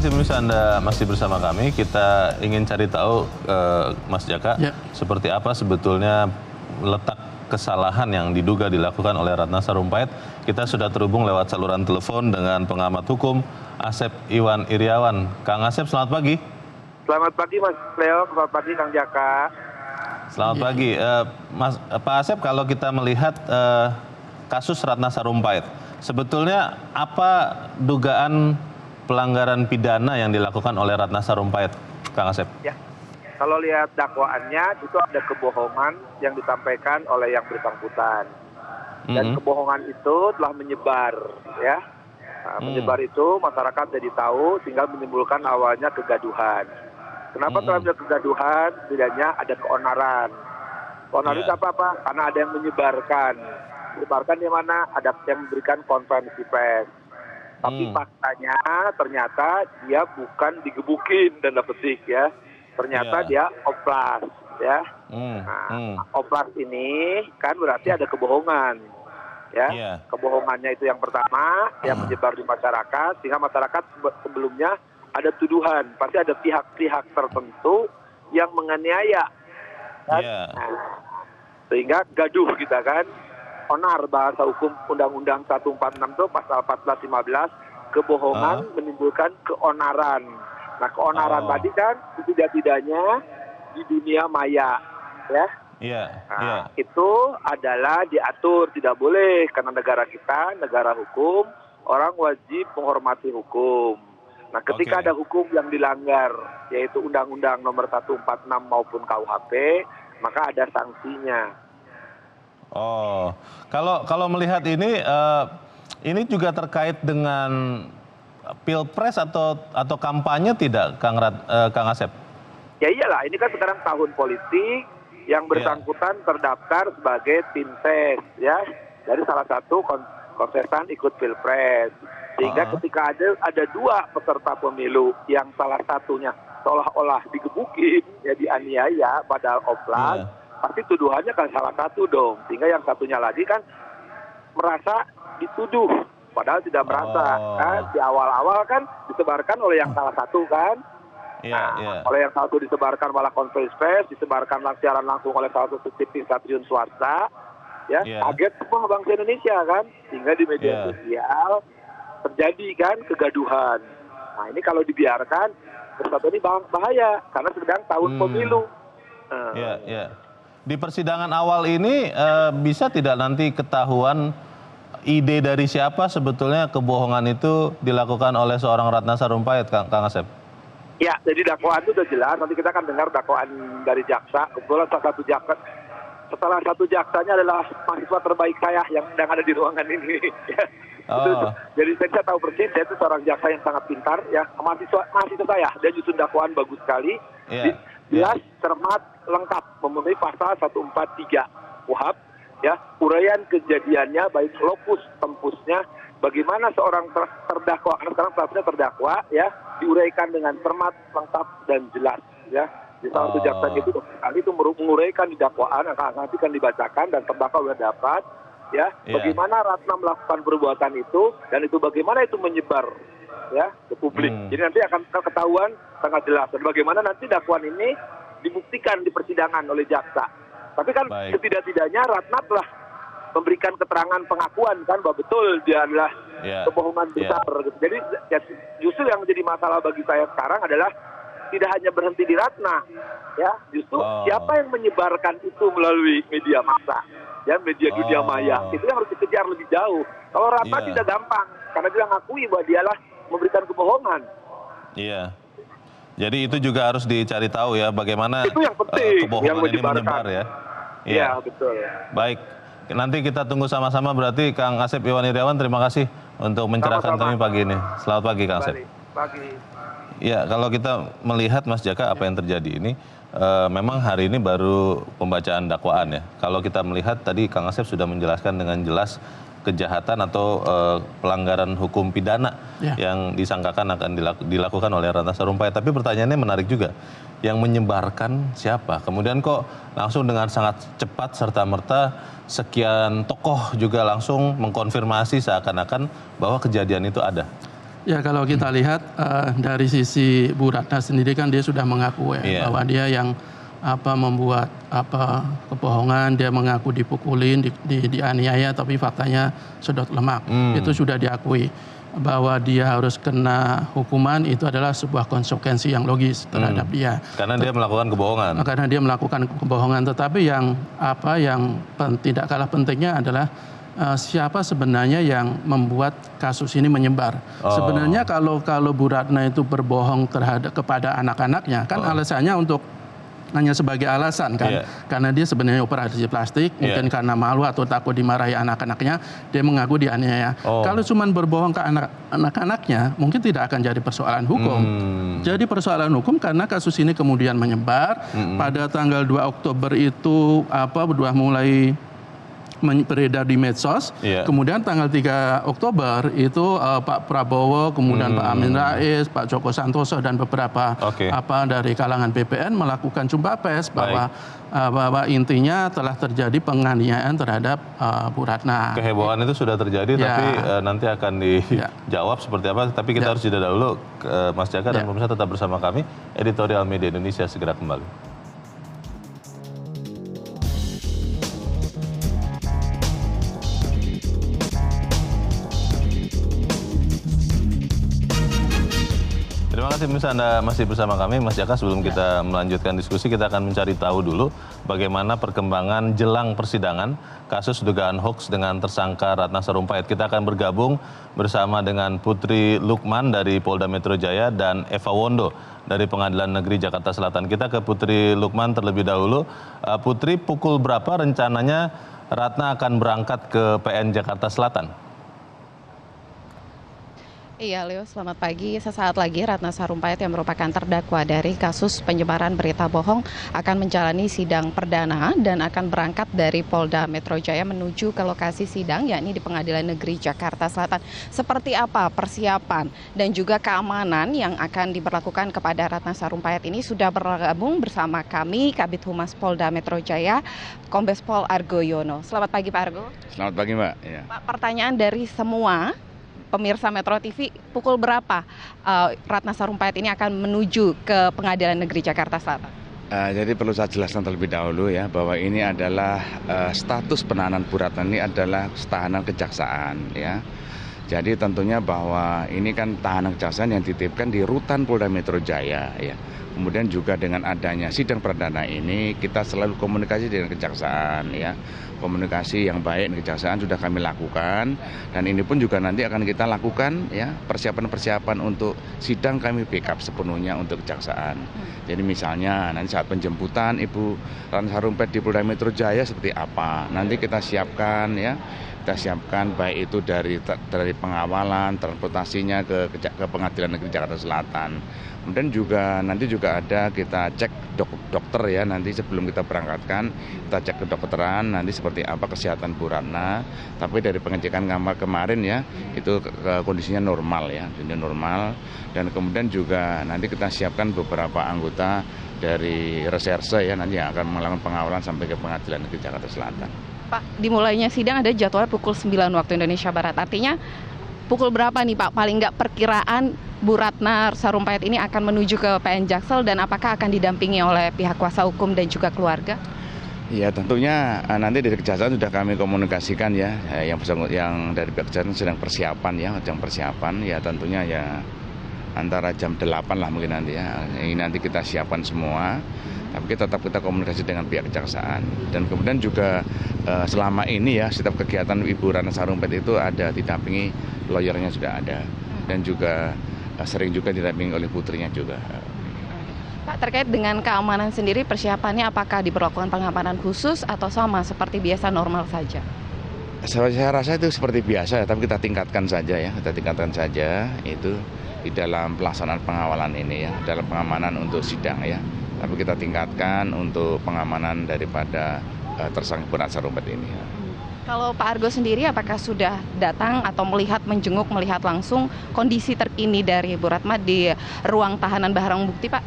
kasih pemirsa, Anda masih bersama kami. Kita ingin cari tahu, Mas Jaka, seperti apa sebetulnya letak kesalahan yang diduga dilakukan oleh Ratna Sarumpait. Kita sudah terhubung lewat saluran telepon dengan pengamat hukum Asep Iwan Iriawan. Kang Asep, selamat pagi. Selamat pagi Mas Leo, selamat pagi Kang Jaka. Selamat pagi. Pak Asep, kalau kita melihat kasus Ratna Sarumpait, sebetulnya apa dugaan pelanggaran pidana yang dilakukan oleh Ratna Sarumpait, Kang Asep? Ya, kalau lihat dakwaannya itu ada kebohongan yang disampaikan oleh yang bersangkutan. Dan kebohongan itu telah menyebar, ya. Nah, menyebar itu masyarakat jadi tahu, tinggal menimbulkan awalnya kegaduhan. Kenapa terjadi kegaduhan? Setidaknya ada keonaran. Keonaran itu apa? Karena ada yang menyebarkan. Menyebarkan di mana? Ada yang memberikan konferensi pers. Tapi faktanya ternyata dia bukan digebukin dan petik, ya. Ternyata dia oplas, ya. Nah, oplas ini kan berarti ada kebohongan, ya. Kebohongannya itu yang pertama yang menyebar di masyarakat, sehingga masyarakat sebelumnya ada tuduhan, pasti ada pihak-pihak tertentu yang menganiaya, kan? Sehingga gaduh kita kan. Onar, bahasa hukum Undang-Undang 146 itu pasal 14-15, kebohongan menimbulkan keonaran. Nah, keonaran tadi kan setidak-tidaknya di dunia maya, ya. Itu adalah diatur, tidak boleh, karena negara kita negara hukum, orang wajib menghormati hukum. Nah, ketika ada hukum yang dilanggar, yaitu Undang-Undang nomor 146 maupun KUHP, maka ada sanksinya. Oh, kalau melihat ini juga terkait dengan pilpres atau kampanye tidak, Kang Asep? Ya iyalah, ini kan sekarang tahun politik, yang bersangkutan terdaftar sebagai tim ses, ya, dari salah satu kontestan ikut pilpres. Sehingga ketika ada dua peserta pemilu yang salah satunya seolah-olah digebukin, ya dianiaya, padahal oplas. Pasti tuduhannya kan salah satu dong, sehingga yang satunya lagi kan merasa dituduh, padahal tidak merasa. Kan di awal-awal kan disebarkan oleh yang salah satu kan, oleh yang satu disebarkan malah konferensi pers, disebarkan siaran langsung oleh salah satu TV stasiun swasta, ya kaget semua bangsa Indonesia kan, sehingga di media sosial terjadi kan kegaduhan. Nah ini kalau dibiarkan, bersatu ini bahaya karena sedang tahun pemilu. Di persidangan awal ini bisa tidak nanti ketahuan ide dari siapa sebetulnya kebohongan itu dilakukan oleh seorang Ratna Sarumpait, Kang Asep? Ya, jadi dakwaan itu sudah jelas. Nanti kita akan dengar dakwaan dari jaksa. Kebetulan salah satu jaksanya adalah mahasiswa terbaik saya yang sedang ada di ruangan ini. Jadi saya tahu persis, saya itu seorang jaksa yang sangat pintar, ya. Mahasiswa saya, dia nyusun dakwaan bagus sekali. Jelas, cermat, lengkap, memenuhi pasal 143 KUHP, ya, uraian kejadiannya, baik lokus tempusnya, bagaimana seorang terdakwa, karena sekarang statusnya terdakwa, ya, diuraikan dengan cermat, lengkap, dan jelas, ya. Di salah satu jaksa itu kali itu menguraikan di dakwaan, nanti kan dibacakan dan terdakwa sudah dapat, ya, bagaimana Ratna melakukan perbuatan itu, dan itu bagaimana itu menyebar, ya, ke publik. Jadi nanti akan ketahuan sangat jelas. Dan bagaimana nanti dakwaan ini dibuktikan di persidangan oleh jaksa. Tapi kan setidak-tidaknya Ratna telah memberikan keterangan pengakuan kan bahwa betul dia adalah kebohongan besar. Gitu. Jadi justru yang menjadi masalah bagi saya sekarang adalah tidak hanya berhenti di Ratna, ya, justru siapa yang menyebarkan itu melalui media massa, ya, media dunia maya, itu yang harus dikejar lebih jauh. Kalau Ratna tidak gampang, karena dia ngakui bahwa dialah memberikan kebohongan. Jadi itu juga harus dicari tahu ya, bagaimana itu yang penting, kebohongan ini menyebar ya. Iya, betul. Baik, nanti kita tunggu sama-sama berarti Kang Asep Iwan Iriawan, terima kasih untuk mencerahkan kami pagi ini. Selamat pagi Kang Asep. Pagi. Ya, kalau kita melihat Mas Jaka apa yang terjadi ini, memang hari ini baru pembacaan dakwaan ya. Kalau kita melihat tadi Kang Asep sudah menjelaskan dengan jelas kejahatan atau pelanggaran hukum pidana yang disangkakan akan dilakukan oleh Ratna Sarumpait. Tapi pertanyaannya menarik juga, yang menyebarkan siapa? Kemudian kok langsung dengan sangat cepat serta-merta sekian tokoh juga langsung mengkonfirmasi seakan-akan bahwa kejadian itu ada. Ya kalau kita lihat dari sisi Bu Ratna sendiri kan dia sudah mengaku ya bahwa dia yang membuat kebohongan, dia mengaku dipukulin, dianiaya, tapi faktanya sedot lemak. Itu sudah diakui bahwa dia harus kena hukuman, itu adalah sebuah konsekuensi yang logis terhadap dia. Karena dia melakukan kebohongan. Karena dia melakukan kebohongan, tetapi yang tidak kalah pentingnya adalah siapa sebenarnya yang membuat kasus ini menyebar. Sebenarnya kalau Bu Ratna itu berbohong kepada anak-anaknya, kan alasannya untuk hanya sebagai alasan kan, karena dia sebenarnya operasi plastik, mungkin karena malu atau takut dimarahi anak-anaknya, dia mengaku dianiaya. Kalau cuma berbohong ke anak-anaknya, mungkin tidak akan jadi persoalan hukum. Jadi persoalan hukum karena kasus ini kemudian menyebar. Pada tanggal 2 Oktober itu sudah mulai beredar di medsos. Kemudian tanggal 3 Oktober itu Pak Prabowo, kemudian Pak Amin Rais, Pak Joko Santoso dan beberapa dari kalangan BPN melakukan jumpa pers bahwa intinya telah terjadi penganiayaan terhadap Bu Ratna. Kehebohan itu sudah terjadi, tapi nanti akan dijawab seperti apa. Tapi kita harus jeda dahulu. Mas Jaka dan pemirsa tetap bersama kami. Editorial Media Indonesia segera kembali. Terima kasih pemirsa, Anda masih bersama kami. Mas Jaka, sebelum kita melanjutkan diskusi, kita akan mencari tahu dulu bagaimana perkembangan jelang persidangan kasus dugaan hoax dengan tersangka Ratna Sarumpait. Kita akan bergabung bersama dengan Putri Lukman dari Polda Metro Jaya dan Eva Wondo dari Pengadilan Negeri Jakarta Selatan. Kita ke Putri Lukman terlebih dahulu. Putri, pukul berapa rencananya Ratna akan berangkat ke PN Jakarta Selatan? Iya, Leo, selamat pagi. Sesaat lagi Ratna Sarumpait yang merupakan terdakwa dari kasus penyebaran berita bohong akan menjalani sidang perdana dan akan berangkat dari Polda Metro Jaya menuju ke lokasi sidang, yakni di Pengadilan Negeri Jakarta Selatan. Seperti apa persiapan dan juga keamanan yang akan diberlakukan kepada Ratna Sarumpait ini sudah bergabung bersama kami, Kabid Humas Polda Metro Jaya, Kombes Pol Argo Yono. Selamat pagi, Pak Argo. Selamat pagi, Mbak. Ya. Pak, pertanyaan dari semua pemirsa Metro TV, pukul berapa Ratna Sarumpait ini akan menuju ke Pengadilan Negeri Jakarta Selatan? Jadi perlu saya jelaskan terlebih dahulu ya, bahwa ini adalah status penahanan Bu Ratna ini adalah tahanan kejaksaan ya. Jadi tentunya bahwa ini kan tahanan kejaksaan yang dititipkan di Rutan Polda Metro Jaya ya. Kemudian juga dengan adanya sidang perdana ini kita selalu komunikasi dengan kejaksaan ya. Komunikasi yang baik dengan kejaksaan sudah kami lakukan, dan ini pun juga nanti akan kita lakukan ya, persiapan-persiapan untuk sidang kami backup sepenuhnya untuk kejaksaan. Jadi misalnya nanti saat penjemputan Ibu Ratna Sarumpait di Polda Metro Jaya seperti apa, nanti kita siapkan ya. Kita siapkan baik itu dari pengawalan, transportasinya ke Pengadilan Negeri Jakarta Selatan. Kemudian juga nanti juga ada kita cek dokter ya, nanti sebelum kita berangkatkan kita cek kedokteran nanti seperti apa kesehatan Bu Ratna. Tapi dari pengecekan kemarin ya itu kondisinya normal ya, jadi normal. Dan kemudian juga nanti kita siapkan beberapa anggota dari reserse ya, nanti yang akan melakukan pengawalan sampai ke Pengadilan Negeri Jakarta Selatan. Pak, dimulainya sidang ada jadwal pukul 9 waktu Indonesia Barat. Artinya pukul berapa nih Pak, paling nggak perkiraan Bu Ratna Sarumpait ini akan menuju ke PN Jaksel, dan apakah akan didampingi oleh pihak kuasa hukum dan juga keluarga? Ya tentunya nanti dari kejaksaan sudah kami komunikasikan ya, yang dari pihak kejaksaan sedang persiapan ya tentunya ya antara jam 8 lah mungkin nanti ya. Ini nanti kita siapkan semua. Tapi tetap kita komunikasi dengan pihak kejaksaan. Dan kemudian juga selama ini ya setiap kegiatan Ibu Ratna Sarumpait itu ada didampingi lawyernya sudah ada, dan juga sering juga didampingi oleh putrinya juga. Pak, terkait dengan keamanan sendiri, persiapannya apakah diberlakukan pengamanan khusus atau sama seperti biasa normal saja? Saya rasa itu seperti biasa ya, tapi kita tingkatkan saja itu di dalam pelaksanaan pengawalan ini ya, dalam pengamanan untuk sidang ya. Tapi kita tingkatkan untuk pengamanan daripada tersangka Bu Ratna Sarumpait ini. Kalau Pak Argo sendiri, apakah sudah datang atau melihat langsung kondisi terkini dari Bu Ratna di ruang tahanan barang bukti, Pak?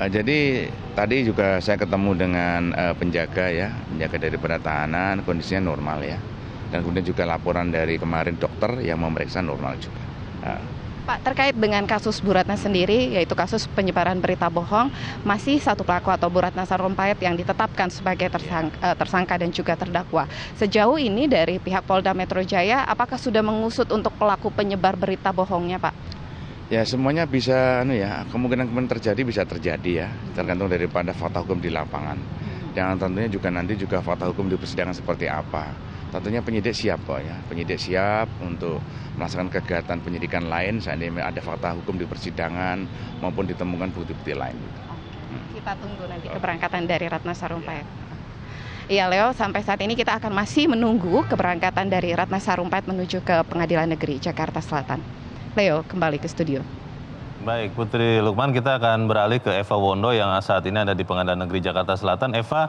Jadi tadi juga saya ketemu dengan penjaga daripada tahanan, kondisinya normal ya. Dan kemudian juga laporan dari kemarin dokter yang memeriksa normal juga. Pak, terkait dengan kasus Bu Ratna sendiri, yaitu kasus penyebaran berita bohong, masih satu pelaku atau Bu Ratna Sarumpait yang ditetapkan sebagai tersangka dan juga terdakwa. Sejauh ini dari pihak Polda Metro Jaya, apakah sudah mengusut untuk pelaku penyebar berita bohongnya, Pak? Ya semuanya bisa, kemungkinan terjadi bisa terjadi ya, tergantung daripada fakta hukum di lapangan. Dan tentunya juga nanti fakta hukum di persidangan seperti apa. Tentunya penyidik siap kok ya, penyidik siap untuk melaksanakan kegiatan penyidikan lain seandainya ada fakta hukum di persidangan maupun ditemukan bukti-bukti lain. Kita tunggu nanti keberangkatan dari Ratna Sarumpait. Iya Leo, sampai saat ini kita akan masih menunggu keberangkatan dari Ratna Sarumpait menuju ke Pengadilan Negeri Jakarta Selatan. Leo, kembali ke studio. Baik, Putri Lukman, kita akan beralih ke Eva Wondo yang saat ini ada di Pengadilan Negeri Jakarta Selatan. Eva,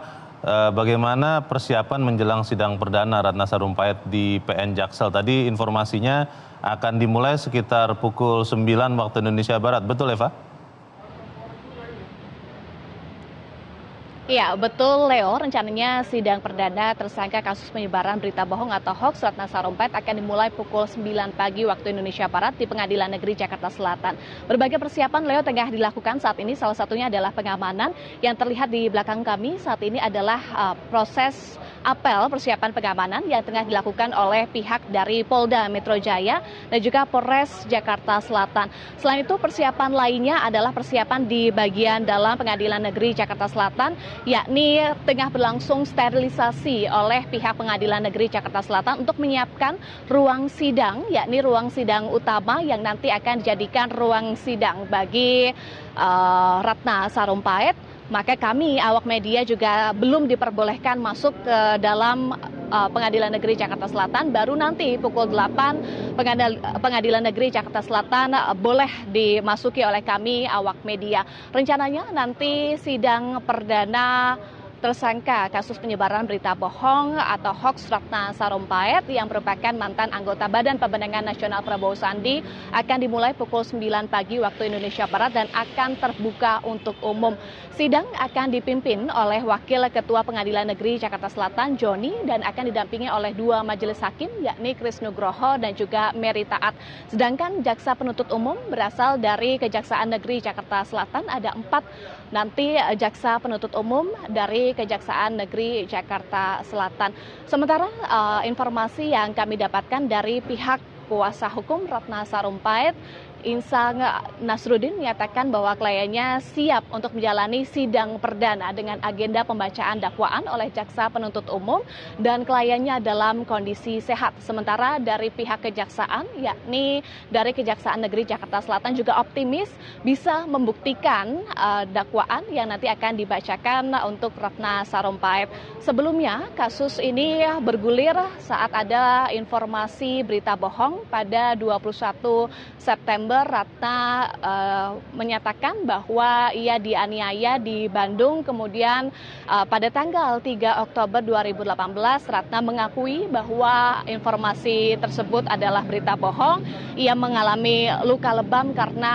bagaimana persiapan menjelang sidang perdana Ratna Sarumpait di PN Jaksel? Tadi informasinya akan dimulai sekitar pukul 9 waktu Indonesia Barat. Betul, Eva? Iya, betul Leo. Rencananya sidang perdana tersangka kasus penyebaran berita bohong atau hoax Ratna Sarumpait akan dimulai pukul 9 pagi waktu Indonesia Barat di Pengadilan Negeri Jakarta Selatan. Berbagai persiapan Leo tengah dilakukan saat ini, salah satunya adalah pengamanan. Yang terlihat di belakang kami saat ini adalah proses apel persiapan pengamanan yang tengah dilakukan oleh pihak dari Polda Metro Jaya dan juga Polres Jakarta Selatan. Selain itu persiapan lainnya adalah persiapan di bagian dalam Pengadilan Negeri Jakarta Selatan, yakni tengah berlangsung sterilisasi oleh pihak Pengadilan Negeri Jakarta Selatan untuk menyiapkan ruang sidang, yakni ruang sidang utama yang nanti akan dijadikan ruang sidang bagi Ratna Sarumpait. Maka kami awak media juga belum diperbolehkan masuk ke dalam Pengadilan Negeri Jakarta Selatan. Baru nanti pukul 8 Pengadilan Negeri Jakarta Selatan boleh dimasuki oleh kami awak media. Rencananya nanti sidang perdana tersangka kasus penyebaran berita bohong atau hoax Ratna Sarumpait yang merupakan mantan anggota Badan Pemenangan Nasional Prabowo Sandi akan dimulai pukul 9 pagi waktu Indonesia Barat dan akan terbuka untuk umum. Sidang akan dipimpin oleh Wakil Ketua Pengadilan Negeri Jakarta Selatan, Joni, dan akan didampingi oleh 2 majelis hakim, yakni Kris Nugroho dan juga Mary Taat. Sedangkan jaksa penuntut umum berasal dari Kejaksaan Negeri Jakarta Selatan, ada 4 nanti jaksa penuntut umum dari Kejaksaan Negeri Jakarta Selatan. Sementara informasi yang kami dapatkan dari pihak kuasa hukum Ratna Sarumpait, Insang Nasruddin, menyatakan bahwa kliennya siap untuk menjalani sidang perdana dengan agenda pembacaan dakwaan oleh jaksa penuntut umum dan kliennya dalam kondisi sehat. Sementara dari pihak kejaksaan, yakni dari Kejaksaan Negeri Jakarta Selatan, juga optimis bisa membuktikan dakwaan yang nanti akan dibacakan untuk Ratna Sarumpait. Sebelumnya kasus ini bergulir saat ada informasi berita bohong pada 21 September. Ratna menyatakan bahwa ia dianiaya di Bandung, kemudian pada tanggal 3 Oktober 2018 Ratna mengakui bahwa informasi tersebut adalah berita bohong. Ia mengalami luka lebam karena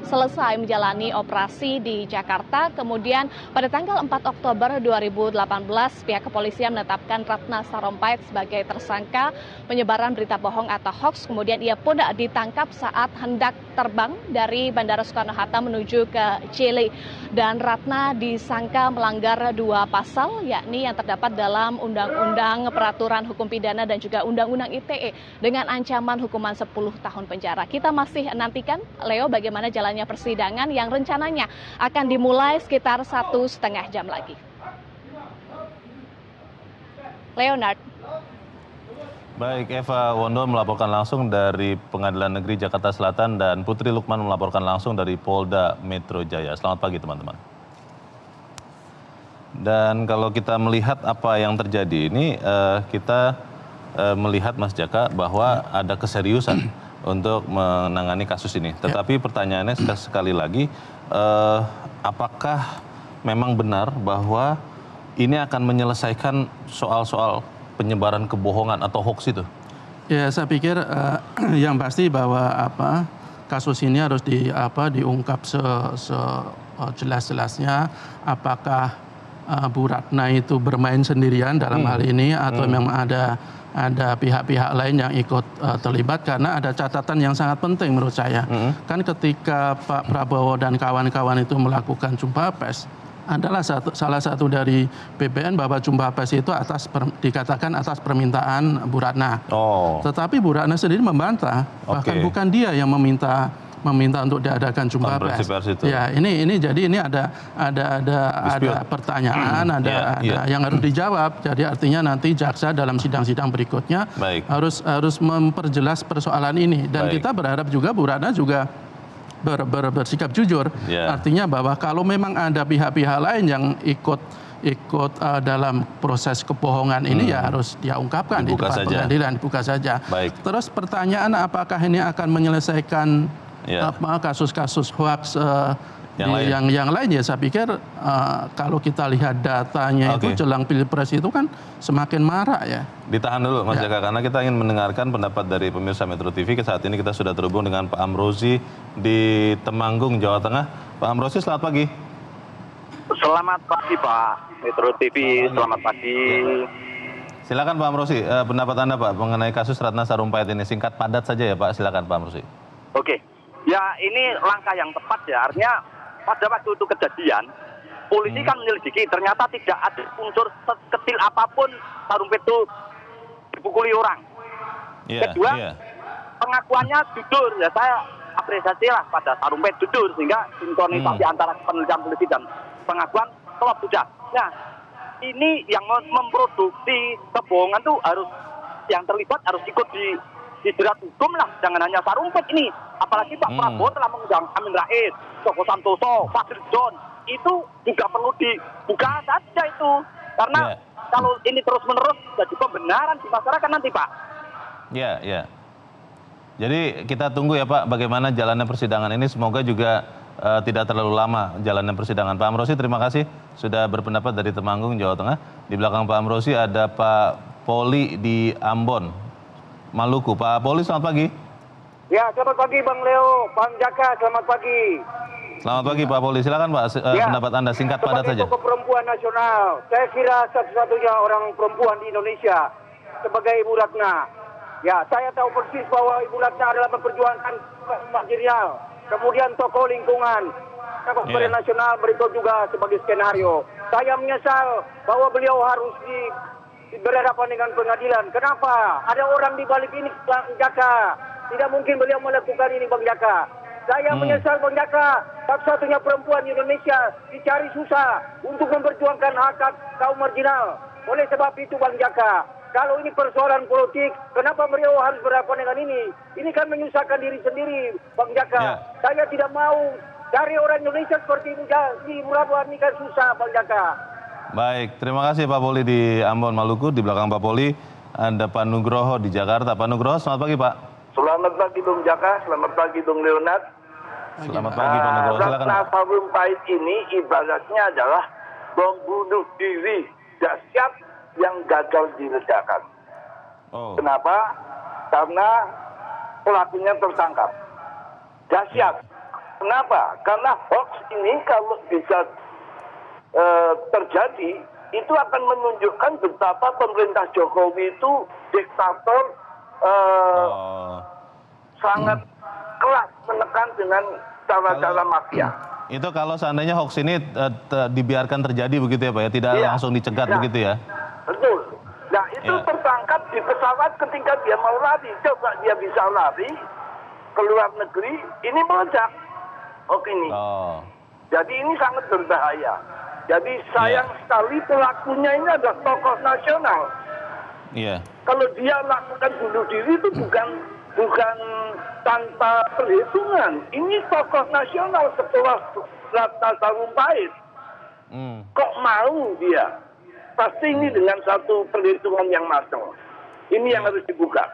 selesai menjalani operasi di Jakarta. Kemudian pada tanggal 4 Oktober 2018 pihak kepolisian menetapkan Ratna Sarumpait sebagai tersangka penyebaran berita bohong atau hoax. Kemudian ia pun ditangkap saat hendak terbang dari Bandara Soekarno-Hatta menuju ke Chile. Dan Ratna disangka melanggar 2 pasal, yakni yang terdapat dalam Undang-Undang Peraturan Hukum Pidana dan juga Undang-Undang ITE dengan ancaman hukuman 10 tahun penjara. Kita masih nantikan, Leo, bagaimana jalannya persidangan yang rencananya akan dimulai sekitar 1,5 jam lagi. Leonard. Baik, Eva Wondo melaporkan langsung dari Pengadilan Negeri Jakarta Selatan dan Putri Lukman melaporkan langsung dari Polda Metro Jaya. Selamat pagi teman-teman. Dan kalau kita melihat apa yang terjadi ini, kita melihat Mas Jaka bahwa ada keseriusan untuk menangani kasus ini. Tetapi pertanyaannya sekali lagi, apakah memang benar bahwa ini akan menyelesaikan soal-soal penyebaran kebohongan atau hoax itu? Ya, saya pikir yang pasti bahwa kasus ini harus diungkap sejelas-jelasnya. Apakah Bu Ratna itu bermain sendirian dalam hal ini atau memang ada pihak-pihak lain yang ikut terlibat, karena ada catatan yang sangat penting menurut saya. Kan ketika Pak Prabowo dan kawan-kawan itu melakukan jumpa pers, adalah salah satu dari BPN bahwa jumpa pers itu dikatakan atas permintaan Bu Ratna. Tetapi Bu Ratna sendiri membantah, bahkan bukan dia yang meminta untuk diadakan jumpa pers. Ya, ini ada pertanyaan, ada yang harus dijawab. Jadi artinya nanti jaksa dalam sidang-sidang berikutnya harus memperjelas persoalan ini. Dan kita berharap juga Bu Ratna juga bersikap jujur. Artinya bahwa kalau memang ada pihak-pihak lain yang ikut dalam proses kebohongan ini, ya harus dia ungkapkan di depan pengadilan, dibuka saja. Terus pertanyaan, apakah ini akan menyelesaikan kasus-kasus hoax yang lain? Ya saya pikir kalau kita lihat datanya itu jelang Pilpres itu kan semakin marak ya. Ditahan dulu Mas Jaka, karena kita ingin mendengarkan pendapat dari pemirsa Metro TV. Saat ini kita sudah terhubung dengan Pak Amrozi di Temanggung, Jawa Tengah. Pak Amrozi, selamat pagi. Selamat pagi Pak, Metro TV, selamat pagi. Silakan Pak Amrozi, pendapat Anda Pak mengenai kasus Ratna Sarumpait ini. Singkat padat saja ya Pak, silakan Pak Amrozi. Oke, ya ini langkah yang tepat ya, artinya pada waktu itu kejadian, polisi kan menyelidiki, ternyata tidak ada unsur sekecil apapun Sarumpait itu dipukuli orang. Kedua, pengakuannya jujur, ya saya apresiasi lah pada Sarumpait jujur, sehingga sinkronisasi antara penelitian polisi dan pengakuan klop sudah. Nah, ini yang memproduksi kebohongan tuh harus, yang terlibat harus ikut dijerat hukum lah, jangan hanya Sarumpait ini. Apalagi Pak Prabowo telah mengundang Amin Rais, Joko Santoso, Fadil John, itu juga perlu dibuka saja itu. Karena kalau ini terus-menerus jadi pembenaran di masyarakat nanti Pak. Jadi kita tunggu ya Pak, bagaimana jalannya persidangan ini. Semoga juga tidak terlalu lama jalannya persidangan. Pak Amrozi, terima kasih sudah berpendapat dari Temanggung, Jawa Tengah. Di belakang Pak Amrozi ada Pak Poli di Ambon, Maluku. Pak Poli, selamat pagi. Ya, selamat pagi Bang Leo, Bang Jaka, selamat pagi. Selamat pagi Pak Poli, silakan Pak, pendapat Anda singkat padat saja. Sebagai tokoh perempuan nasional, saya kira satu-satunya orang perempuan di Indonesia sebagai Ibu Ratna. Ya, saya tahu persis bahwa Ibu Ratna adalah memperjuangkan marginal, kemudian tokoh lingkungan, tokoh nasional, berikut juga sebagai skenario. Saya menyesal bahwa beliau harus berhadapan dengan pengadilan. Kenapa? Ada orang di balik ini, Bang Jaka. Tidak mungkin beliau melakukan ini, Bang Jaka. Saya menyesal, Bang Jaka. Satu-satunya perempuan di Indonesia dicari susah untuk memperjuangkan hak kaum marginal. Oleh sebab itu, Bang Jaka, kalau ini persoalan politik, kenapa beliau harus berhadapan dengan ini? Ini kan menyusahkan diri sendiri, Bang Jaka. Saya tidak mau cari orang Indonesia seperti Ibu Ratna ini kan susah, Bang Jaka. Baik, terima kasih Pak Poli di Ambon, Maluku. Di belakang Pak Poli ada Pak Nugroho di Jakarta. Pak Nugroho, selamat pagi Pak. Selamat pagi Bung Jaka, selamat pagi Bung Leonard. Selamat pagi Pak Nugroho, silakan. Ratna Sarumpait ini ibaratnya adalah bom bunuh diri dahsyat yang gagal diledakkan. Kenapa? Karena pelakunya tertangkap. Dahsyat. Kenapa? Karena hoax ini kalau bisa terjadi, itu akan menunjukkan betapa pemerintah Jokowi itu diktator, sangat keras menekan dengan cara-cara mafia. Itu kalau seandainya hoax ini dibiarkan terjadi begitu ya Pak ya, tidak langsung dicegat begitu ya? Betul. Nah itu tertangkap di pesawat ketika dia mau lari, coba dia bisa lari ke luar negeri, ini meledak hoax ini. Jadi ini sangat berbahaya. Jadi sayang sekali pelakunya ini adalah tokoh nasional. Kalau dia lakukan bunuh diri itu bukan tanpa perhitungan. Ini tokoh nasional setelah Ratna Sarumpait. Kok mau dia? Pasti ini dengan satu perhitungan yang matang. Ini yang harus dibuka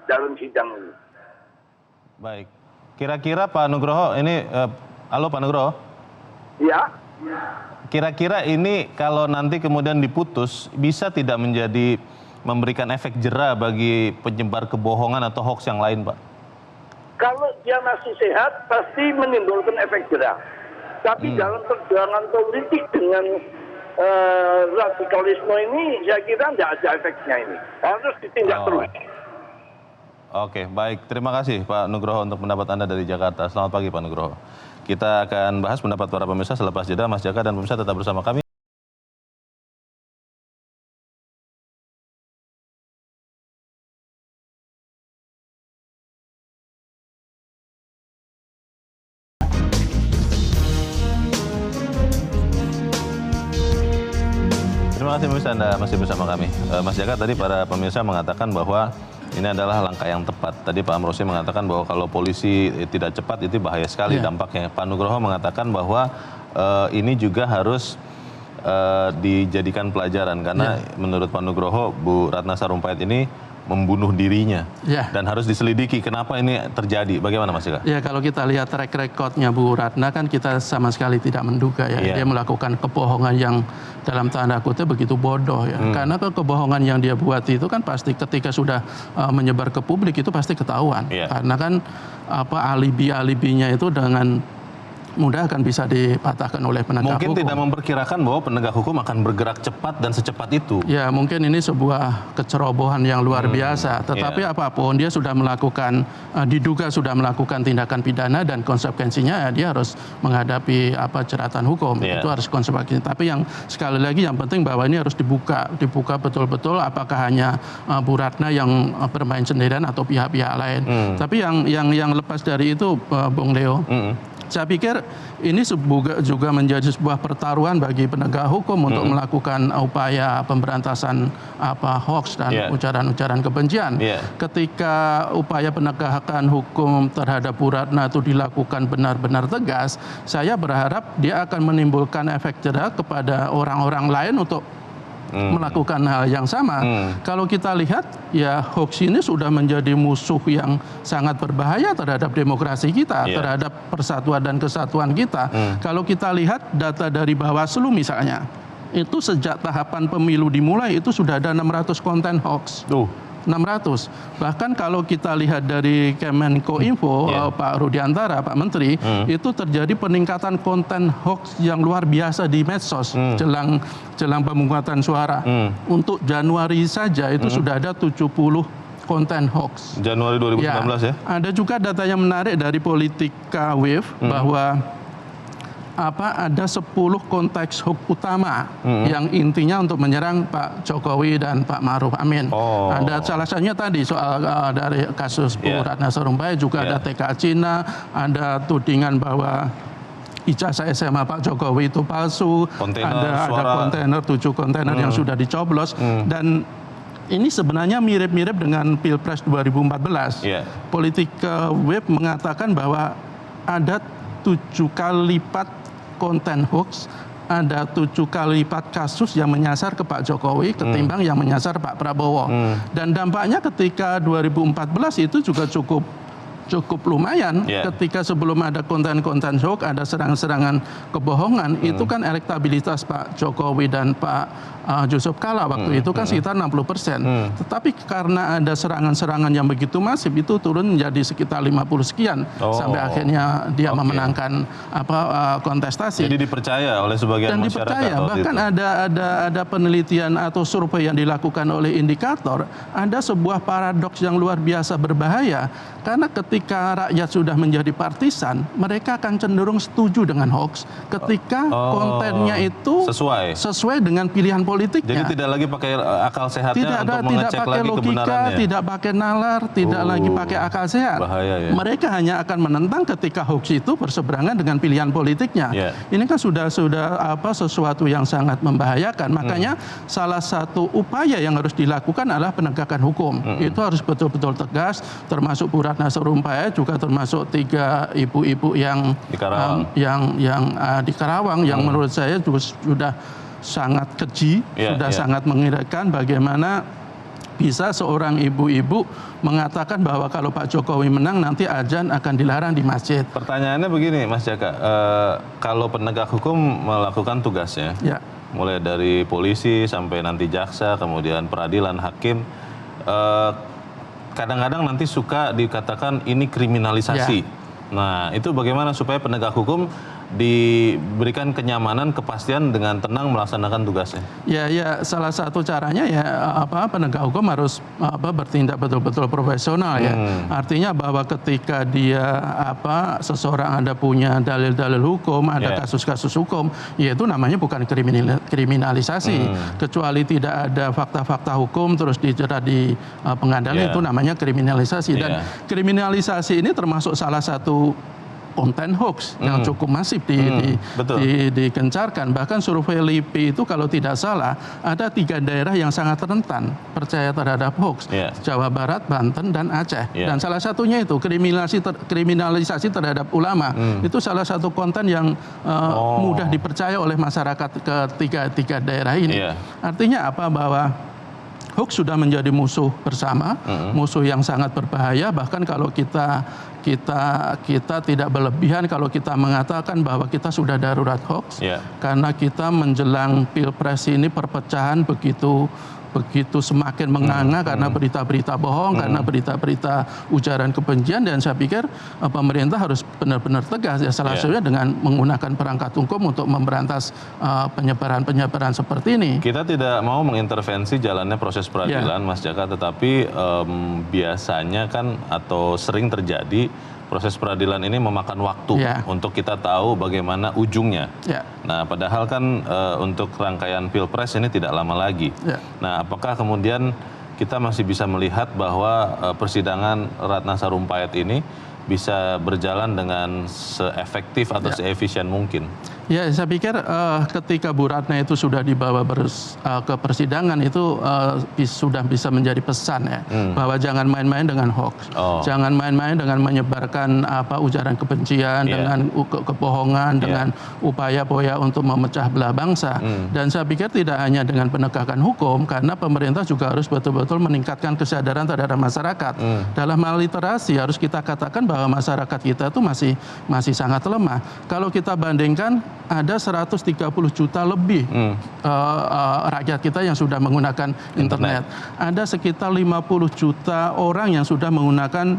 dalam sidang ini. Baik. Kira-kira Pak Nugroho ini, halo Pak Nugroho? Ya. Kira-kira ini kalau nanti kemudian diputus, bisa tidak memberikan efek jera bagi penyebar kebohongan atau hoax yang lain, Pak? Kalau dia masih sehat, pasti menimbulkan efek jera. Tapi dalam perjuangan politik dengan radikalisme ini saya kira tidak ada efeknya ini. Harus ditindak terus. Oke, baik. Terima kasih Pak Nugroho untuk pendapat Anda dari Jakarta. Selamat pagi Pak Nugroho. Kita akan bahas pendapat para pemirsa selepas jeda. Mas Jaka dan pemirsa tetap bersama kami. Terima kasih pemirsa, Anda masih bersama kami. Mas Jaka, tadi para pemirsa mengatakan bahwa ini adalah langkah yang tepat. Tadi Pak Amrosi mengatakan bahwa kalau polisi tidak cepat itu bahaya sekali dampaknya. Pak Nugroho mengatakan bahwa ini juga harus dijadikan pelajaran karena menurut Pak Nugroho Bu Ratna Sarumpait ini membunuh dirinya dan harus diselidiki kenapa ini terjadi. Bagaimana Mas Jaka? Ya, kalau kita lihat track recordnya Bu Ratna kan kita sama sekali tidak menduga ya dia melakukan kebohongan yang dalam tanda kutip begitu bodoh ya. Karena kebohongan yang dia buat itu kan pasti ketika sudah menyebar ke publik itu pasti ketahuan. Karena kan alibinya itu dengan mudah akan bisa dipatahkan oleh penegak hukum. Mungkin tidak memperkirakan bahwa penegak hukum akan bergerak cepat dan secepat itu. Ya, mungkin ini sebuah kecerobohan yang luar biasa. Tetapi apapun dia sudah melakukan, diduga sudah melakukan tindakan pidana dan konsekuensinya dia harus menghadapi jeratan hukum. Itu harus konsekuensi. Tapi yang sekali lagi yang penting bahwa ini harus dibuka betul-betul apakah hanya Bu Ratna yang bermain sendirian atau pihak-pihak lain. Tapi yang lepas dari itu, Bung Leo. Saya pikir ini juga menjadi sebuah pertaruhan bagi penegak hukum untuk melakukan upaya pemberantasan hoax dan ujaran-ujaran kebencian. Ketika upaya penegakan hukum terhadap Bu Ratna itu dilakukan benar-benar tegas, saya berharap dia akan menimbulkan efek jera kepada orang-orang lain untuk melakukan hal yang sama. Kalau kita lihat ya hoax ini sudah menjadi musuh yang sangat berbahaya terhadap demokrasi kita, terhadap persatuan dan kesatuan kita. Kalau kita lihat data dari Bawaslu misalnya, itu sejak tahapan pemilu dimulai itu sudah ada 600 konten hoax. 600. Bahkan kalau kita lihat dari Kemenkominfo, Pak Rudiantara, Pak Menteri, itu terjadi peningkatan konten hoax yang luar biasa di medsos jelang pemungutan suara. Untuk Januari saja itu sudah ada 70 konten hoax. Januari 2019 ya? Ada juga data yang menarik dari Politika Wave bahwa ada 10 konteks hoax utama yang intinya untuk menyerang Pak Jokowi dan Pak Ma'ruf Amin. Ada salah satunya tadi soal dari kasus Bu Ratna Sarumpait, juga ada TK Cina, ada tudingan bahwa ijazah SMA Pak Jokowi itu palsu, ada kontainer 7 kontainer yang sudah dicoblos dan ini sebenarnya mirip-mirip dengan Pilpres 2014. Politika Web mengatakan bahwa ada 7 kali lipat konten hoax, ada 7 kali lipat kasus yang menyasar ke Pak Jokowi ketimbang yang menyasar Pak Prabowo. Dan dampaknya ketika 2014 itu juga cukup lumayan. Ketika sebelum ada konten-konten hoax, ada serangan-serangan kebohongan, itu kan elektabilitas Pak Jokowi dan Pak Yusuf Kala waktu itu kan sekitar 60%. Tetapi karena ada serangan-serangan yang begitu masif, itu turun menjadi sekitar 50 sekian sampai akhirnya dia memenangkan kontestasi. Jadi dipercaya oleh sebagian masyarakat. Dan dipercaya, bahkan ada penelitian atau survei yang dilakukan oleh Indikator, ada sebuah paradoks yang luar biasa berbahaya. Karena ketika rakyat sudah menjadi partisan, mereka akan cenderung setuju dengan hoax ketika kontennya itu sesuai dengan pilihan politiknya. Jadi tidak lagi pakai akal sehatnya untuk mengecek lagi kebenarannya. Tidak pakai nalar, tidak lagi pakai akal sehat. Bahaya, ya. Mereka hanya akan menentang ketika hoax itu berseberangan dengan pilihan politiknya. Ini kan sudah sesuatu yang sangat membahayakan. Makanya salah satu upaya yang harus dilakukan adalah penegakan hukum. Itu harus betul-betul tegas, termasuk Bu Ratna Sarumpait, juga termasuk 3 ibu-ibu yang di Karawang, yang menurut saya juga sudah sangat keji, sangat mengerikan bagaimana bisa seorang ibu-ibu mengatakan bahwa kalau Pak Jokowi menang nanti azan akan dilarang di masjid. Pertanyaannya begini Mas Jaka, kalau penegak hukum melakukan tugasnya, mulai dari polisi sampai nanti jaksa, kemudian peradilan, hakim, kadang-kadang nanti suka dikatakan ini kriminalisasi. Nah, itu bagaimana supaya penegak hukum diberikan kenyamanan, kepastian dengan tenang melaksanakan tugasnya? Ya, salah satu caranya ya penegak hukum harus bertindak betul-betul profesional ya. Artinya bahwa ketika dia seseorang ada punya dalil-dalil hukum, ada kasus-kasus hukum, ya itu namanya bukan kriminalisasi. Kecuali tidak ada fakta-fakta hukum terus dijerat di pengadilan, itu namanya kriminalisasi. Dan kriminalisasi ini termasuk salah satu konten hoax yang cukup masif digencarkan. Bahkan survei LIPI itu kalau tidak salah ada 3 daerah yang sangat rentan percaya terhadap hoax, Jawa Barat, Banten, dan Aceh. Dan salah satunya itu kriminalisasi terhadap ulama. Itu salah satu konten yang mudah dipercaya oleh masyarakat ketiga daerah ini. Artinya apa? Bahwa hoax sudah menjadi musuh bersama, musuh yang sangat berbahaya. Bahkan kalau kita tidak berlebihan kalau kita mengatakan bahwa kita sudah darurat hoax, karena kita menjelang Pilpres ini perpecahan begitu semakin menganga karena berita-berita bohong, karena berita-berita ujaran kebencian, dan saya pikir pemerintah harus benar-benar tegas ya, salah satunya dengan menggunakan perangkat hukum untuk memberantas penyebaran seperti ini. Kita tidak mau mengintervensi jalannya proses peradilan, Mas Jaka, tetapi biasanya kan atau sering terjadi proses peradilan ini memakan waktu untuk kita tahu bagaimana ujungnya. Nah, padahal kan untuk rangkaian Pilpres ini tidak lama lagi. Nah, apakah kemudian kita masih bisa melihat bahwa persidangan Ratna Sarumpait ini bisa berjalan dengan seefektif atau seefisien mungkin? Ya, saya pikir ketika Bu Ratna itu sudah dibawa ke persidangan itu sudah bisa menjadi pesan ya, bahwa jangan main-main dengan hoax, jangan main-main dengan menyebarkan ujaran kebencian, dengan kebohongan, dengan upaya-upaya untuk memecah belah bangsa. Dan saya pikir tidak hanya dengan penegakan hukum, karena pemerintah juga harus betul-betul meningkatkan kesadaran terhadap masyarakat. Dalam hal literasi harus kita katakan bahwa masyarakat kita itu masih sangat lemah. Kalau kita bandingkan ada 130 juta lebih rakyat kita yang sudah menggunakan internet. Ada sekitar 50 juta orang yang sudah menggunakan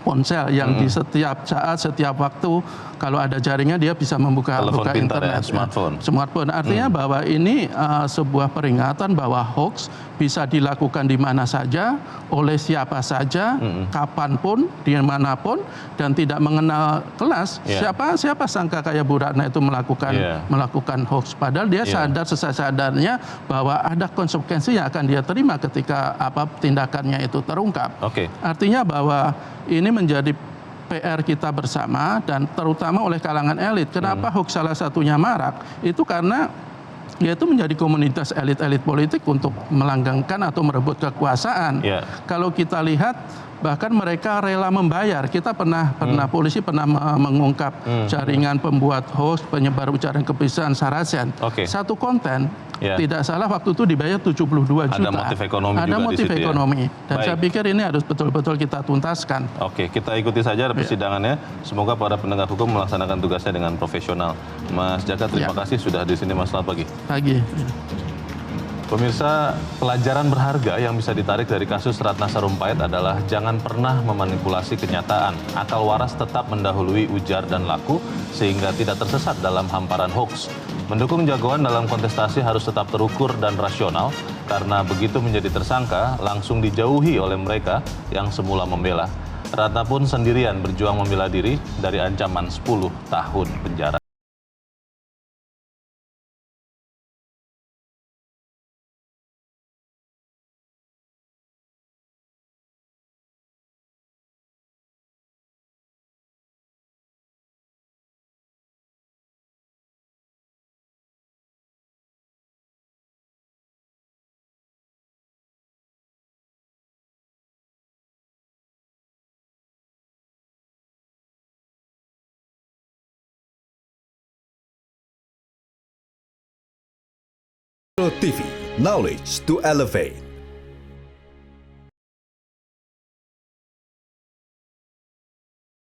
ponsel yang di setiap saat, setiap waktu kalau ada jaringan dia bisa buka internet, smartphone. Artinya bahwa ini sebuah peringatan bahwa hoax bisa dilakukan di mana saja, oleh siapa saja, kapanpun, dimanapun, dan tidak mengenal kelas. Siapa sangka kayak Bu Ratna itu melakukan hoax, padahal dia sadar sesadarnya bahwa ada konsekuensi yang akan dia terima ketika tindakannya itu terungkap. Artinya bahwa ini menjadi PR kita bersama dan terutama oleh kalangan elit. Kenapa hoax salah satunya marak? Itu karena yaitu menjadi komunitas elit-elit politik untuk melanggengkan atau merebut kekuasaan. Kalau kita lihat bahkan mereka rela membayar. Kita polisi pernah mengungkap jaringan pembuat hoax, penyebar ujaran kebencian Saracen. Satu konten tidak salah waktu itu dibayar 72 juta. Ada motif ekonomi ada juga motif di situ, ekonomi. Dan Baik. saya pikir ini harus betul-betul kita tuntaskan. Kita ikuti saja persidangannya. Semoga para penegak hukum melaksanakan tugasnya dengan profesional. Mas Jaka, terima kasih sudah di sini, Mas. Selamat pagi. Pagi. Pemirsa, pelajaran berharga yang bisa ditarik dari kasus Ratna Sarumpait adalah jangan pernah memanipulasi kenyataan. Akal waras tetap mendahului ujar dan laku sehingga tidak tersesat dalam hamparan hoax. Mendukung jagoan dalam kontestasi harus tetap terukur dan rasional karena begitu menjadi tersangka langsung dijauhi oleh mereka yang semula membela. Ratna pun sendirian berjuang membela diri dari ancaman 10 tahun penjara. TV, knowledge to elevate.